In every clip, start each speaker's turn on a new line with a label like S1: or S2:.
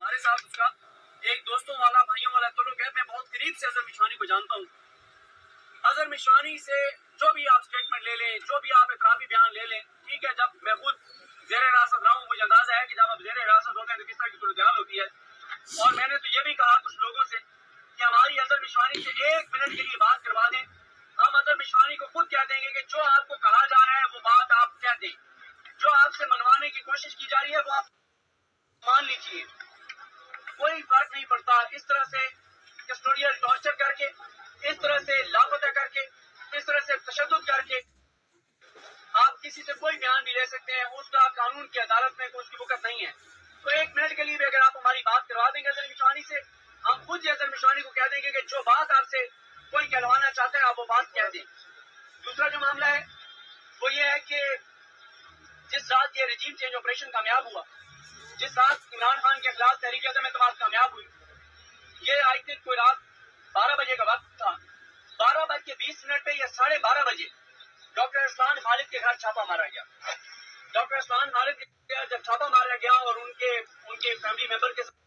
S1: ہمارے ساتھ اس کا ایک دوستوں والا بھائیوں والا تعلق ہے. میں بہت قریب سے اظہر مشوانی کو جانتا ہوں. اظہر مشوانی سے جو بھی آپ اسٹیٹمنٹ لے لیں, جو بھی آپ اعترافی بیان لے لیں, ٹھیک ہے, جب میں خود زیر حراست رہا ہوں مجھے اندازہ ہے کہ جب آپ زیر حراست ہوتے ہیں تو کس طرح کی صورتحال ہوتی ہے. اور میں نے تو یہ بھی کہا کچھ لوگوں سے کہ ہماری اظہر مشوانی سے 1 منٹ کے لیے بات کروا دیں. ہم اظہر مشوانی کو خود کہہ دیں گے کہ جو آپ کو کہا جا رہا ہے وہ بات آپ کہہ دیں. جو آپ سے منوانے کی کوشش کی جا رہی ہے وہ آپ مان لیجیے. کوئی فرق نہیں پڑتا. اس طرح سے کسٹوڈیل ٹارچر کر کے, اس طرح سے لاپتہ کر کے, اس طرح سے تشدد کر کے آپ کسی سے کوئی بیان بھی لے سکتے ہیں. اس کا قانون کی عدالت میں کوئی اس کی وقت نہیں ہے. تو 1 منٹ کے لیے بھی اگر آپ ہماری بات کروا دیں گے اظہر مشوانی سے, ہم خود ہی اظہر مشوانی کو کہہ دیں گے کہ جو بات آپ سے کوئی کہلوانا چاہتا ہے آپ وہ بات کہہ دیں. دوسرا جو معاملہ ہے وہ یہ ہے کہ جس رات یہ رجیم چینج آپریشن کامیاب ہوا, جس رات عمران خان کے خلاف تحریک عدم اعتماد کامیاب ہوئی, یہ آئی تھنک کوئی رات 12 بجے کا وقت تھا. 12:20 پہ یا 12:30 بجے ڈاکٹر اسلان خالد کے گھر چھاپا مارا گیا. ڈاکٹر اسلان خالد کے گھر جب چھاپا مارا گیا اور ان کے فیملی ممبر کے ساتھ,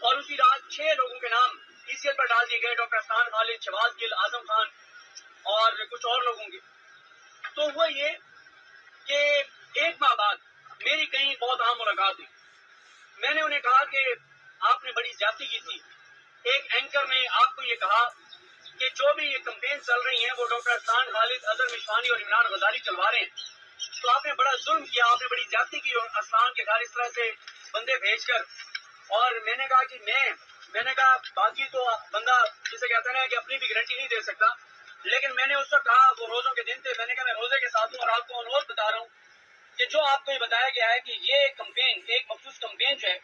S1: اور اسی رات 6 لوگوں کے نام ای سی ایل پر ڈال دیے گئے, ڈاکٹر اسلان خالد, شہباز گل, اعظم خان اور کچھ اور لوگوں کے. تو وہ یہ کہ 1 ماہ بعد میری کہیں بہت عام ملاقات ہوئی. میں نے انہیں کہا کہ آپ نے بڑی زیادتی کی تھی. ایک اینکر نے آپ کو یہ کہا کہ جو بھی یہ کمپین چل رہی ہیں وہ ڈاکٹر اسلان خالد, اظہر مشوانی اور عمران غزالی چلوا رہے ہیں. تو آپ نے بڑا ظلم کیا, آپ نے بڑی زیادتی کی اسلان کے گھر اس طرح سے بندے بھیج کر. اور میں نے کہا کہ میں نے کہا باقی تو بندہ جسے کہتے ہیں کہ اپنی بھی گارنٹی نہیں دے سکتا, لیکن میں نے اس وقت کہا وہ روزوں کے دن تھے, میں نے کہا میں روزے کے ساتھ ہوں اور آپ کو انوز بتا رہا ہوں کہ جو آپ کو یہ بتایا گیا ہے کہ یہ کمپین, ایک مخصوص کمپین جو ہے